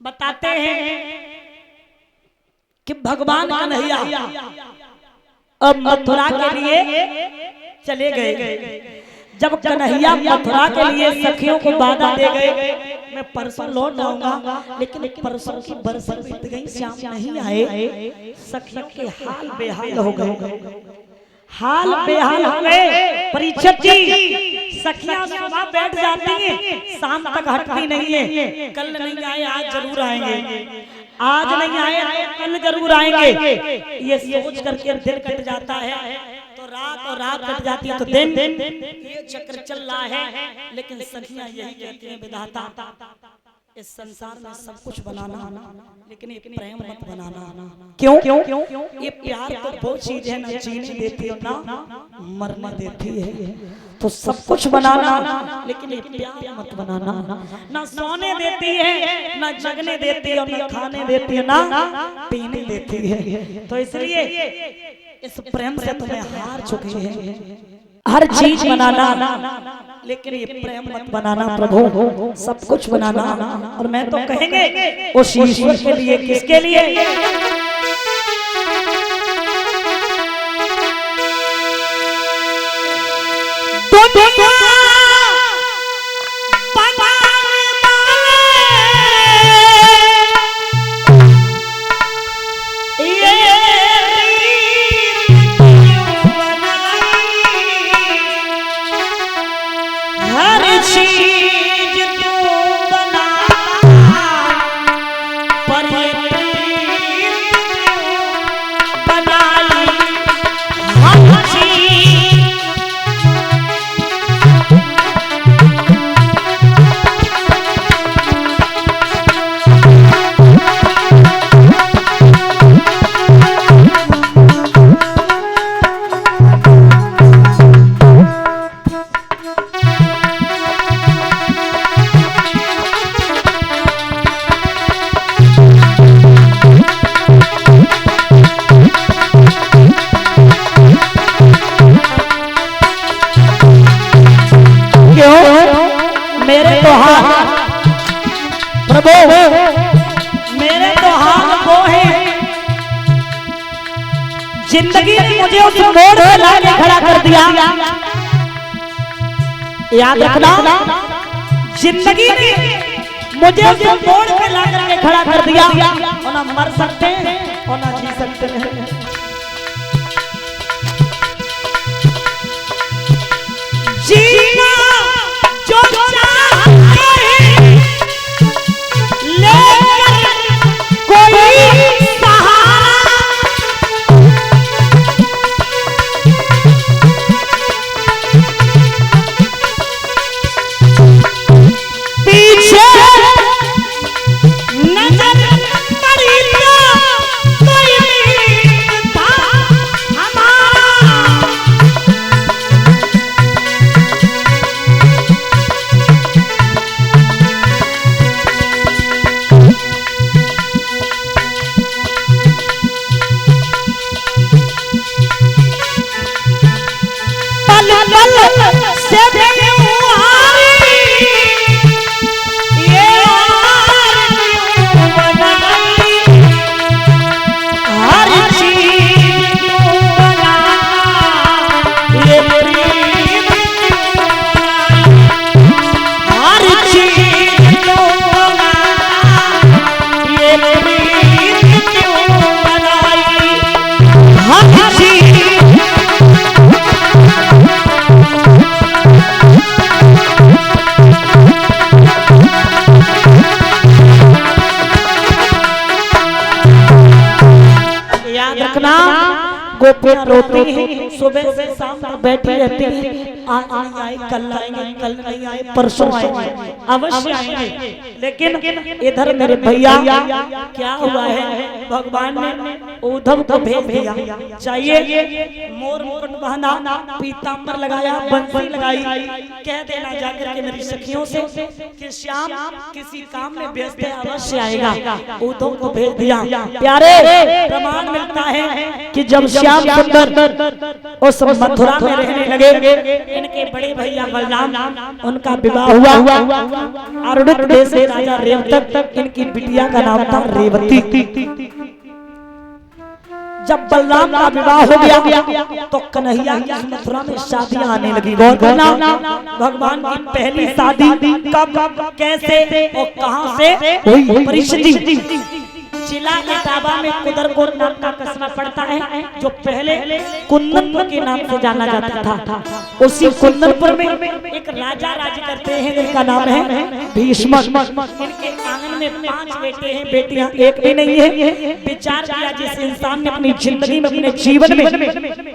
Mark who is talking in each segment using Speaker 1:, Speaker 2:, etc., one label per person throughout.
Speaker 1: बताते हैं कि भगवान कन्हैया अब मथुरा के लिए चले गए। जब कन्हैया मथुरा के लिए सखियों को वादा दे गए, मैं परसों लौट आऊंगा, लेकिन परसों की बरस बीत गई, श्याम नहीं आए। सखियों के हाल बेहाल हो गए, हाल बेहाल हो गए। परीक्षित जी, सखियां सुबह बैठ जाती हैं, शाम तक हटती नहीं है। कल नहीं आए आज जरूर आएंगे, आज नहीं आए तो कल जरूर आएंगे, ये सोच करके दिल कट जाता है। तो रात और रात कट जाती है तो दिन, ये चक्र चल रहा है। लेकिन सखियां यही कहती हैं, विधाता इस संसार में सब कुछ बनाना, लेकिन ये प्रेम मत बनाना। क्यों? ये प्यार तो वो चीज है, ना जीने देती है ना मरने देती है। तो सब कुछ बनाना, लेकिन ये प्यार मत बनाना। ना सोने देती है, ना जगने देती है, ना खाने देती है, ना पीने देती है। तो इसलिए इस प्रेम से तुम्हें हार चुके हैं। हर चीज बनाना, लेकिन ये प्रेम मत बनाना प्रभु, सब कुछ बनाना। और मैं तो कहेंगे उस ईश्वर के लिए, किसके लिए? जिंदगी ने मुझे उस मोड़ पे लाके खड़ा कर दिया, याद रखना। जिंदगी ने मुझे उस मोड़ पे ला करके खड़ा कर दिया। और ना मर सकते हैं और ना जी सकते हैं। जीना जो चाहते हैं, लेकर कोई गोपियां रोती हैं, सुबह से शाम तक बैठी रहती हैं। आज नहीं आए कल आएंगे, कल नहीं आए परसों आएंगे, अवश्य आएंगे। लेकिन इधर मेरे भैया क्या हुआ है, भगवान ने उद्धव को भेज दिया। चाहिए मोर मुकुट पहना, पीतांबर लगाया, बंसी लगाई, कह देना जाकर के मेरी सखियों से कि श्याम किसी काम में व्यस्त है, अवश्य आएगा। उद्धव को भेज दिया। प्यारे प्रमाण मिलता है कि जब श्याम सुंदर उस मथुरा मथुरा में रहने लगे। इनके बड़े भैया बलराम, उनका विवाह हुआ और उड़द देश से राजा रेवतक, इनकी बिटिया का नाम था रेवती। जब बलराम का विवाह हो गया तो कन्हैया की मथुरा में शादियां आने लगी। गौर करना, भगवान की पहली शादी कब, कैसे और कहां से हुई? परिस्थिति जिला इटावा में कुदरकोट नाम का कस्बा पड़ता है, जो पहले कुंदनपुर के नाम से जाना जाता था। उसी कुंदनपुर में एक राजा राज करते हैं जिनका नाम है भीष्म। इनके आंगन में 5 बेटे हैं, बेटियां एक भी नहीं है। विचार किया जिस इंसान ने अपनी जिंदगी में, अपने जीवन में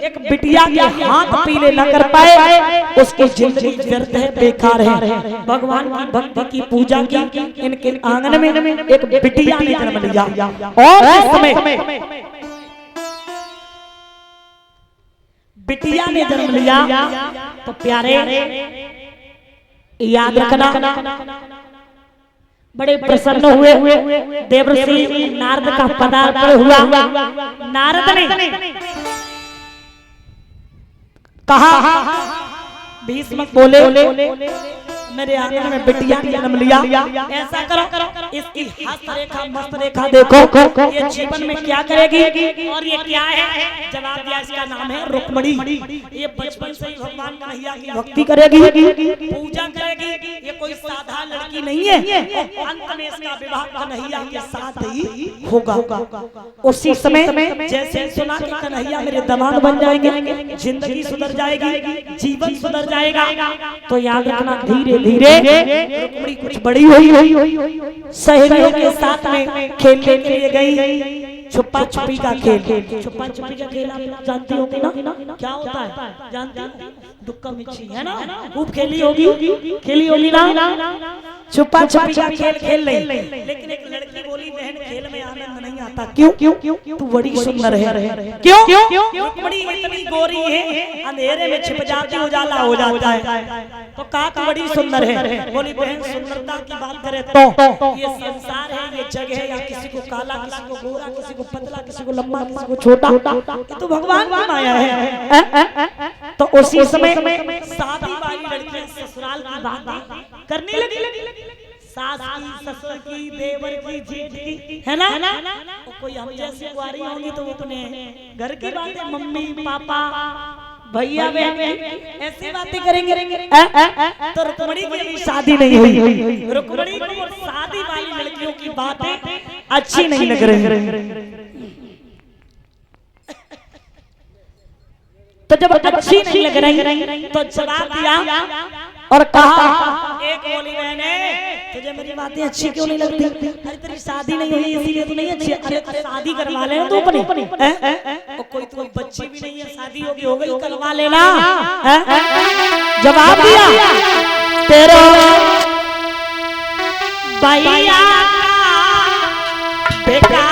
Speaker 1: एक बिटिया के हाथ पीले न कर पाए, उसकी जिंदगी व्यर्थ है, बेकार है। भगवान की भक्ति की पूजा की, इनके आंगन में एक बिटिया ने जन्म लिया। और इस समय बिटिया ने जन्म लिया तो प्यारे याद रखना, बड़े प्रसन्न हुए। देवर्षि नारद का पदार्पण हुआ। नारद ने कहा, भीष्म बोले मेरे आंगन में बिटिया ने जन्म लिया, ऐसा करो इसकी हस्त रेखा मस्त रेखा देखो, ये जीवन में क्या करेगी और ये क्या है? जवाब दिया, इसका नाम है रुक्मणी। ये बचपन से ही भगवान कन्हैया की भक्ति करेगी, पूजा करेगी, ये कोई साधारण लड़की नहीं है। अंत में इसका विवाह कन्हैया के साथ ही होगा। उसी समय जैसे सुना कि कन्हैया मेरे दामाद बन जाएंगे, जिंदगी सुधर जाएगी, जीवन सुधर जाएगा, तो याद रखना धीरे धीरे रुक्मणी कुछ बड़ी हुई, सहेलियों के साथ में खेलने के लिए गई। छुपा छुपी का खेल, छुपा छुपी का खेल आप जानती होगी ना, क्या होता है जानती हो? दुक्का मिर्ची है ना, खूब खेली होगी ना। छुपा छुपी का खेल खेल रही, लेकिन एक लड़की बोली बहन खेल में आनंद नहीं आता। क्यों? तू बड़ी सुंदर है। क्यों? बड़ी इतनी गोरी है, अंधेरे में छिप जाती उजाला हो जाता है। तो कहा तू बड़ी सुंदर है। बोली बहन सुंदरता की बात करे तो ये संसार है, ये जग है, या किसी को काला, किसी को गोरा, किसी को पतला, किसी को लंबा, किसी को छोटा, ये तो भगवान की माया है। तो उसी समय शादी वाली लड़कियां ससुराल की बात करने लगी, सास की, ससुर की, देवर की, जेठ की, है ना। तो कोई हम जैसी कुंवारी होंगी तो वो अपने घर की बातें, मम्मी पापा भैया बहन ऐसी बातें करेंगे। तो रुक्मणी की शादी नहीं हुई। रुक्मणी को शादी वाली लड़कियों की बातें अच्छी नहीं लग रही। तो जब अच्छी नहीं लग रही तो जवाब दिया और कहा, एक बोली मैंने, तुझे मेरी बातें अच्छी क्यों नहीं लगती? अरे तेरी शादी नहीं हुई इसीलिए तो नहीं अच्छी। अरे शादी करवा लेना तू अपनी, और कोई तो बच्ची भी नहीं है, शादी होगी हो गई, करवा लेना। जवाब दिया, तेरा भैया बेटा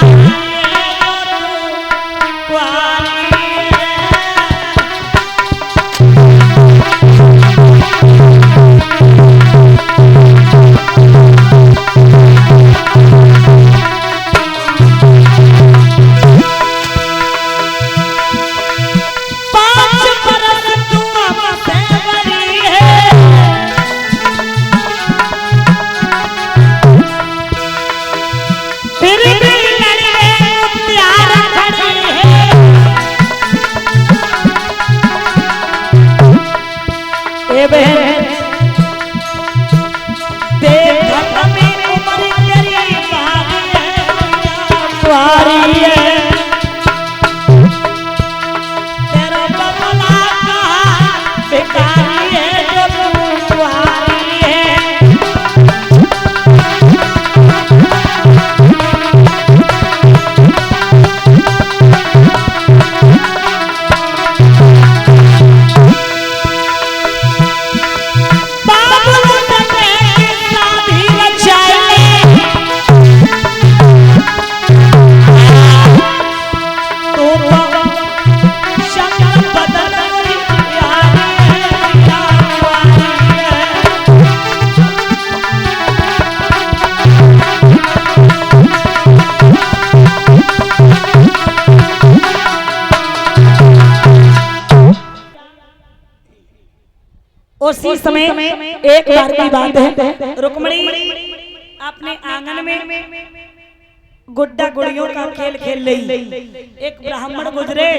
Speaker 1: फिर भी लड़े उसी समय एक बार की बात है, रुक्मणी अपने आंगन में गुड्डा गुड़ियों का खेल खेल रही। एक ब्राह्मण गुजरे,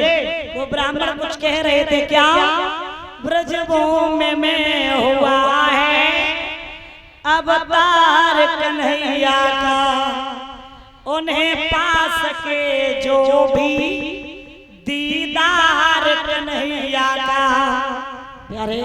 Speaker 1: वो ब्राह्मण कुछ कह रहे थे, क्या ब्रजभूमि में हुआ है अवतार कन्हैया का, उन्हें पा सके जो भी दीदार कन्हैया का। प्यारे